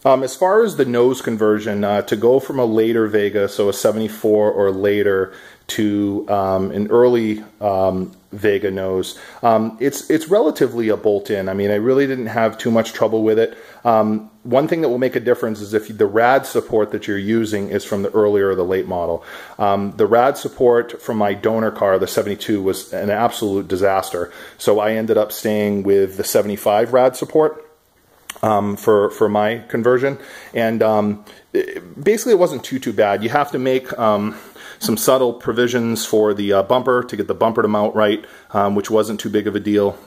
As far as the nose conversion, to go from a later Vega, so a 74 or later, to an early Vega nose, it's relatively a bolt-in. I mean, I really didn't have too much trouble with it. One thing that will make a difference is if the rad support that you're using is from the earlier or the late model. The rad support from my donor car, the 72, was an absolute disaster. So I ended up staying with the 75 rad support for my conversion, and basically it wasn't too bad. You have to make some subtle provisions for the bumper to get the bumper to mount right, which wasn't too big of a deal.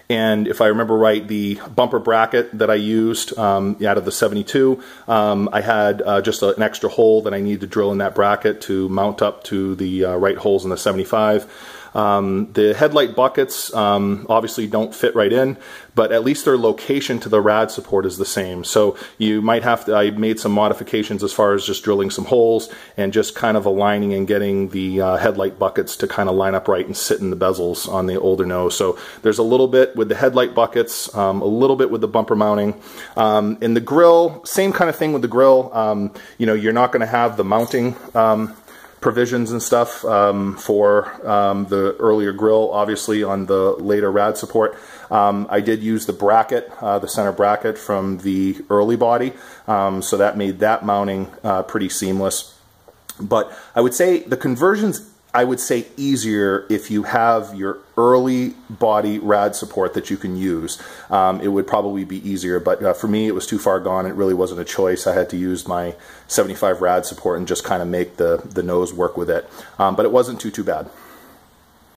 And if I remember right, the bumper bracket that I used out of the 72, I had just an extra hole that I needed to drill in that bracket to mount up to the right holes in the 75. The headlight buckets obviously don't fit right in, but at least their location to the rad support is the same. So you might have to, I made some modifications as far as just drilling some holes and just kind of aligning and getting the headlight buckets to kind of line up right and sit in the bezels on the older nose. So there's a little bit with the headlight buckets, a little bit with the bumper mounting. In the grill, same kind of thing with the grill. You know, you're not going to have the mounting provisions and stuff for the earlier grill, obviously on the later rad support. I did use the bracket, the center bracket from the early body, so that made that mounting pretty seamless. But I would say the conversions, I would say, easier if you have your early body rad support that you can use. It would probably be easier, but for me it was too far gone. It really wasn't a choice. I had to use my 75 rad support and just kind of make the nose work with it. But it wasn't too bad.